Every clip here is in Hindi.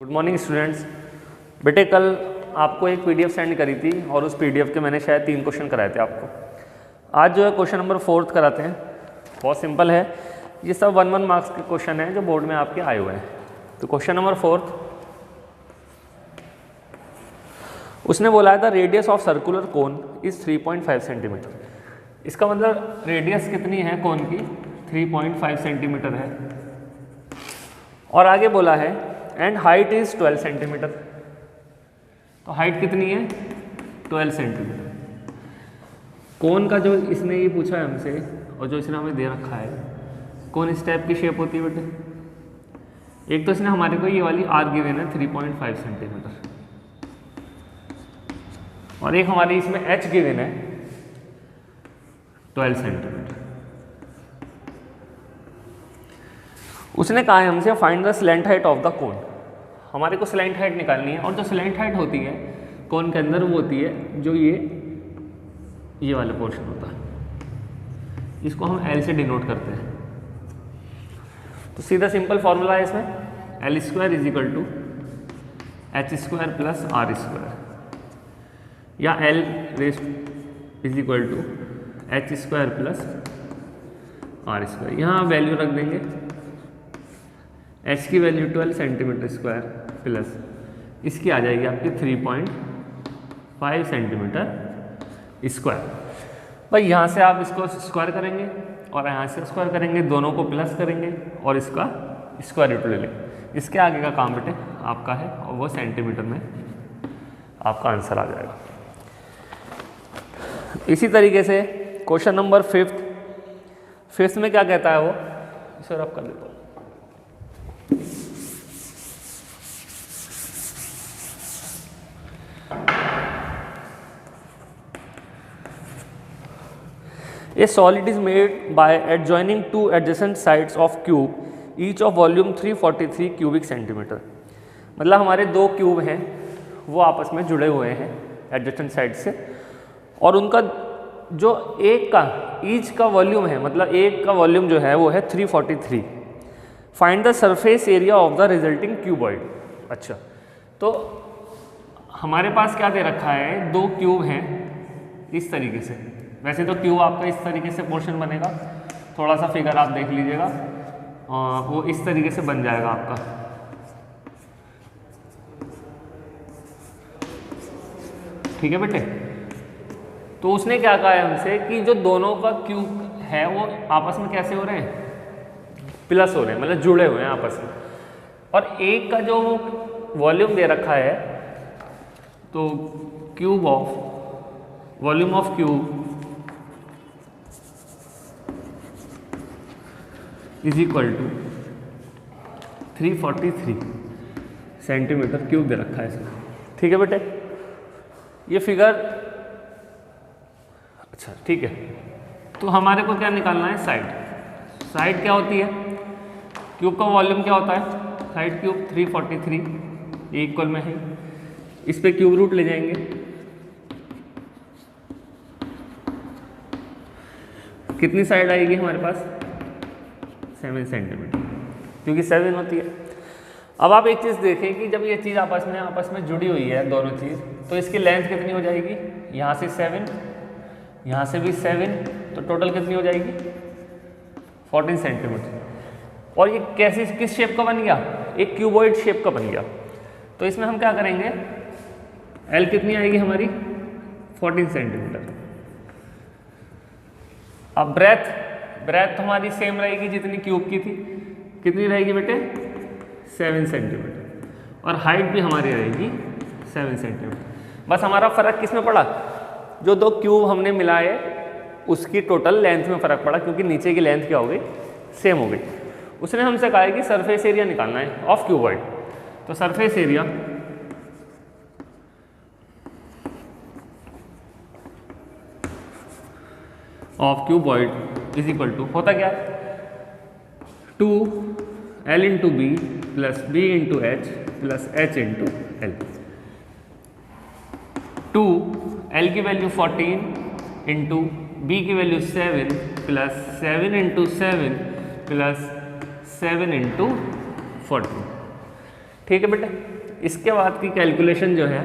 Good morning students. बेटे कल आपको एक पीडीएफ सेंड करी थी और उस पीडीएफ के मैंने शायद 3 क्वेश्चन कराए थे आपको। आज जो है क्वेश्चन नंबर 4 कराते हैं। बहुत सिंपल है, ये सब 1-1 मार्क्स के क्वेश्चन हैं जो बोर्ड में आपके आए हुए हैं। तो क्वेश्चन नंबर 4 उसने बोला है the radius of circular cone is 3.5 centimetre. इसका मतलब रेडियस कितनी है कोन की, 3.5 सेंटीमीटर है। और आगे बोला है एंड हाइट इज 12 सेंटीमीटर। तो हाइट कितनी है, 12 सेंटीमीटर। कोन का जो इसने ये पूछा है हमसे और जो इसने हमें दे रखा है, कोन इस टाइप की शेप होती है बेटे। एक तो इसने हमारे को ये वाली आर गिवन है 3.5 सेंटीमीटर और एक हमारी इसमें एच गिवन है 12 सेंटीमीटर। उसने कहा है हमसे find the slant height of the cone. हमारे को स्लैंट हाइट निकालनी है और जो स्लैंट हाइट होती है कोन के अंदर वो होती है जो ये वाला पोर्शन होता है, इसको हम एल से डिनोट करते हैं। तो सीधा सिंपल फॉर्मूला है इसमें, L square is equal to H square plus R square या एल रेस is equal to H square plus R square. यहाँ वैल्यू रख देंगे, एच की वैल्यू 12 सेंटीमीटर स्क्वायर प्लस इसकी आ जाएगी आपकी 3.5 सेंटीमीटर स्क्वायर। भाई यहाँ से आप इसको स्क्वायर करेंगे और यहाँ से स्क्वायर करेंगे, दोनों को प्लस करेंगे और इसका स्क्वायर रूट ले लेंगे। इसके आगे का काम बेटे आपका है और वो सेंटीमीटर में आपका आंसर आ जाएगा। इसी तरीके से क्वेश्चन नंबर 5 में क्या कहता है वो, इसे रब कर देता हूँ। A solid is made by adjoining two adjacent sides of cube, each of volume 343 cubic centimeter। मतलब हमारे दो क्यूब हैं वो आपस में जुड़े हुए हैं एडजेसेंट साइड से और उनका जो एक का ईच का वॉल्यूम है, मतलब एक का वॉल्यूम जो है वो है 343। Find the surface area of the resulting cuboid. अच्छा, तो हमारे पास क्या दे रखा है, दो क्यूब हैं इस तरीके से। वैसे तो क्यूब आपका इस तरीके से पोर्शन बनेगा, थोड़ा सा फिगर आप देख लीजिएगा, वो इस तरीके से बन जाएगा आपका। ठीक है बेटे। तो उसने क्या कहा है हमसे कि जो दोनों का क्यूब है वो आपस में कैसे हो रहे हैं, प्लस हो रहे हैं, मतलब जुड़े हुए हैं आपस में। और एक का जो वॉल्यूम दे रखा है, तो cube of volume of cube is equal to 343 centimetre cube दे रखा है इसमें। ठीक है बेटे, ये फिगर। अच्छा ठीक है, तो हमारे को क्या निकालना है, साइड। साइड क्या होती है, क्यूब का वॉल्यूम क्या होता है, साइड क्यूब 343 इक्वल में है, इस पे क्यूब रूट ले जाएंगे। कितनी साइड आएगी हमारे पास, 7 सेंटीमीटर, क्योंकि 7 होती है। अब आप एक चीज़ देखें कि जब ये चीज़ आपस में जुड़ी हुई है दोनों चीज़, तो इसकी लेंथ कितनी हो जाएगी, यहाँ से 7, यहाँ से भी 7, तो टोटल कितनी हो जाएगी 14 सेंटीमीटर। और ये कैसी किस शेप का बन गया, एक क्यूबॉइड शेप का बन गया। तो इसमें हम क्या करेंगे, एल कितनी आएगी हमारी 14 सेंटीमीटर। अब ब्रेथ हमारी सेम रहेगी जितनी क्यूब की थी, कितनी रहेगी बेटे 7 सेंटीमीटर। और हाइट भी हमारी रहेगी 7 सेंटीमीटर। बस हमारा फ़र्क किस में पड़ा, जो दो क्यूब हमने मिलाए उसकी टोटल लेंथ में फ़र्क पड़ा, क्योंकि नीचे की लेंथ क्या हो गई, सेम हो गई। उसने हमसे कहा है कि सरफेस एरिया निकालना है ऑफ क्यूबॉइड। तो surface area of cuboid is equal to होता क्या, 2L into B plus B into H plus H into L. 2L की वैल्यू 14 इंटू बी की value 7 plus 7 into 7 plus 7 into 14। ठीक है बेटे। इसके बाद की कैलकुलेशन जो है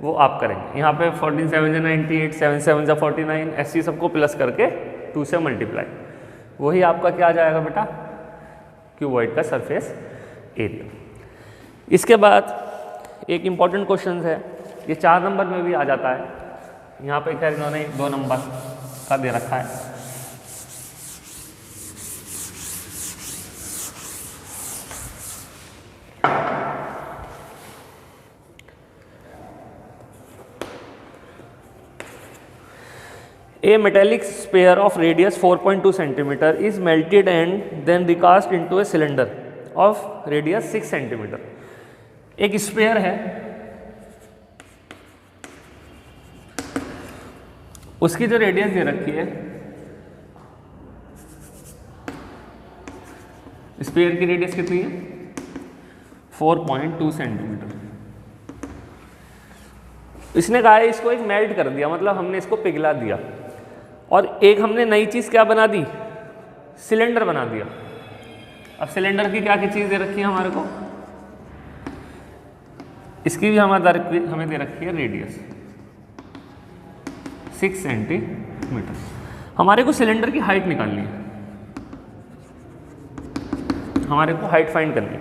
वो आप करेंगे। यहाँ पे 14 7 98, 7 7 49, ऐसी सबको प्लस करके 2 से मल्टीप्लाई, वही आपका क्या आ जाएगा बेटा, क्यूबॉइड का सरफेस एरिया। इसके बाद एक इम्पॉर्टेंट क्वेश्चन है, ये 4 नंबर में भी आ जाता है, यहाँ पे खैर इन्होंने 2 नंबर का दे रखा है। A metallic sphere of radius 4.2 centimeter is melted and then recast into a cylinder of radius 6 centimeter. एक स्पेयर है, उसकी जो रेडियस दे रखी है, स्पेयर की रेडियस कितनी है, 4.2 सेंटीमीटर। इसने कहा है इसको एक मेल्ट कर दिया, मतलब हमने इसको पिघला दिया, और एक हमने नई चीज़ क्या बना दी, सिलेंडर बना दिया। अब सिलेंडर की क्या चीज़ दे रखी है हमारे को, इसकी भी हमें दे रखी है रेडियस 6 सेंटीमीटर। हमारे को सिलेंडर की हाइट निकालनी है, हमारे को हाइट फाइंड करनी है।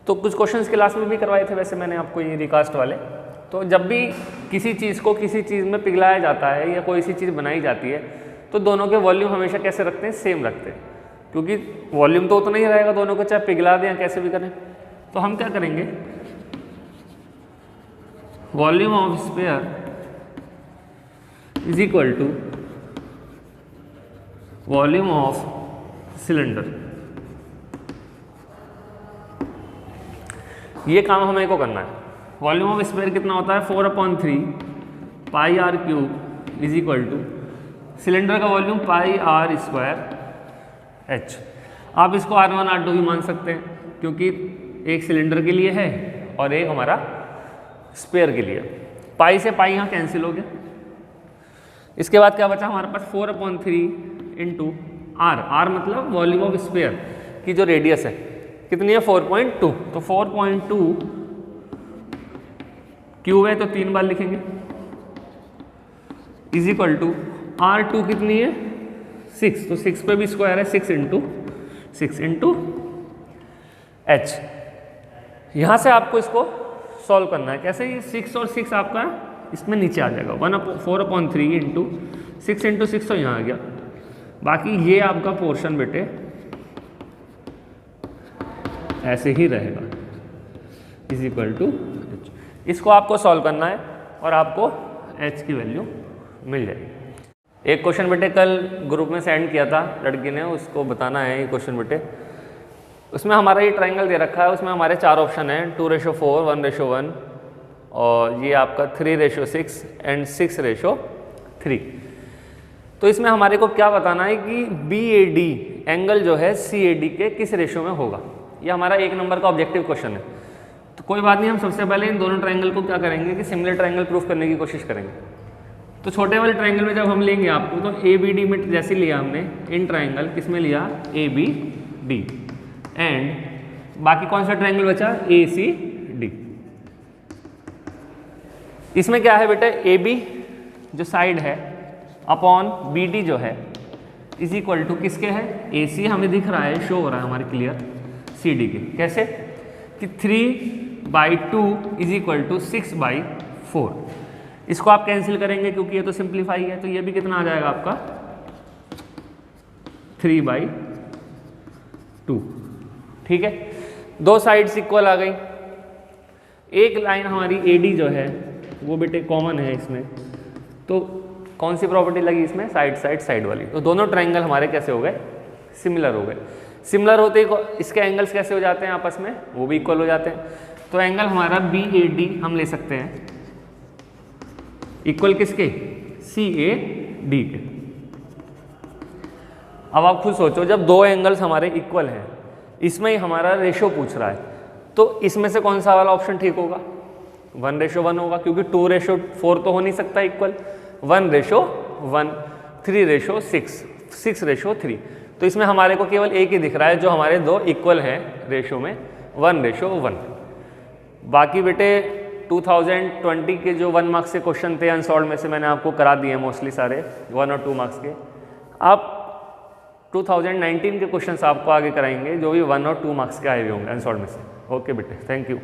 तो कुछ क्वेश्चंस क्लास में भी करवाए थे वैसे मैंने आपको, ये रिकास्ट वाले। तो जब भी किसी चीज़ को किसी चीज़ में पिघलाया जाता है या कोई सी चीज़ बनाई जाती है, तो दोनों के वॉल्यूम हमेशा कैसे रखते हैं, सेम रखते हैं, क्योंकि वॉल्यूम तो उतना ही रहेगा दोनों को, चाहे पिघला दें या कैसे भी करें। तो हम क्या करेंगे, volume of sphere is equal to volume of cylinder. ये काम हमें को करना है। वॉल्यूम ऑफ स्फीयर कितना होता है, 4/3 pi r cube is equal to cylinder का volume pi r square h. आप इसको R1 R2 भी मान सकते हैं, क्योंकि एक सिलेंडर के लिए है और एक हमारा स्फीयर के लिए। पाई से पाई यहाँ कैंसिल हो गया। इसके बाद क्या बचा हमारे पास, 4/3 इंटू आर। आर मतलब वॉल्यूम ऑफ स्फीयर की जो रेडियस है कितनी है, 4.2। तो 4.2 क्यूब है तो 3 बार लिखेंगे, इज इक्वल टू R2 कितनी है, 6, तो 6 पे भी स्क्वायर है, 6 इंटू H। यहाँ से आपको इसको सॉल्व करना है। कैसे, ये 6 और 6 आपका इसमें नीचे आ जाएगा, 4/3 इंटू 6 तो यहाँ आ गया। बाकी ये आपका पोर्शन बेटे ऐसे ही रहेगा, इज इक्वल टू H। इसको आपको सॉल्व करना है और आपको H की वैल्यू मिल जाएगी। एक क्वेश्चन बेटे कल ग्रुप में सेंड किया था लड़की ने, उसको बताना है ये क्वेश्चन बेटे। उसमें हमारा ये ट्रायंगल दे रखा है, उसमें हमारे 4 ऑप्शन हैं, 2:4, 1:1 और ये आपका 3:6 एंड 6:3। तो इसमें हमारे को क्या बताना है कि BAD एंगल जो है CAD के किस रेशो में होगा। ये हमारा 1 नंबर का ऑब्जेक्टिव क्वेश्चन है। तो कोई बात नहीं, हम सबसे पहले इन दोनों ट्रायंगल को क्या करेंगे कि सिमिलर ट्रायंगल प्रूफ करने की कोशिश करेंगे। तो छोटे वाले ट्रायंगल में जब हम लेंगे आपको, तो ABD में जैसे लिया हमने इन ट्रायंगल, किस में लिया, ABD, एंड बाकी कौन सा ट्रायंगल बचा, ACD। इसमें क्या है बेटा, AB जो साइड है अपॉन BD जो है इज इक्वल टू किसके है, AC हमें दिख रहा है, शो हो रहा है हमारे क्लियर, CD के। कैसे कि 3/2 इज इक्वल टू 6/4। इसको आप कैंसिल करेंगे क्योंकि ये तो सिंप्लीफाई है, तो ये भी कितना आ जाएगा आपका 3/2। ठीक है, 2 साइड्स इक्वल आ गई। एक लाइन हमारी AD जो है वो बेटे कॉमन है इसमें, तो कौन सी प्रॉपर्टी लगी इसमें, साइड वाली। तो दोनों ट्रायंगल हमारे कैसे हो गए, सिमिलर हो गए। सिमिलर होते ही इसके एंगल्स कैसे हो जाते हैं आपस में, वो भी इक्वल हो जाते हैं। तो एंगल हमारा BAD हम ले सकते हैं इक्वल किसके, CAD के। अब आप खुद सोचो, जब 2 एंगल्स हमारे इक्वल हैं, इसमें ही हमारा रेशो पूछ रहा है, तो इसमें से कौन सा वाला ऑप्शन ठीक होगा, 1:1 होगा, क्योंकि 2:4 तो हो नहीं सकता इक्वल, 1:1, 3:6, 6:3। तो इसमें हमारे को केवल एक ही दिख रहा है जो हमारे 2 इक्वल हैं रेशो में, 1:1। बाकी बेटे 2020 के जो 1 मार्क्स के क्वेश्चन थे अनसॉल्व में से मैंने आपको करा दिए मोस्टली सारे 1 और 2 मार्क्स के। आप 2019 के क्वेश्चंस आपको आगे कराएंगे जो भी 1 और 2 मार्क्स के आए हुए होंगे अनसॉल्व में से। ओके बेटे, थैंक यू।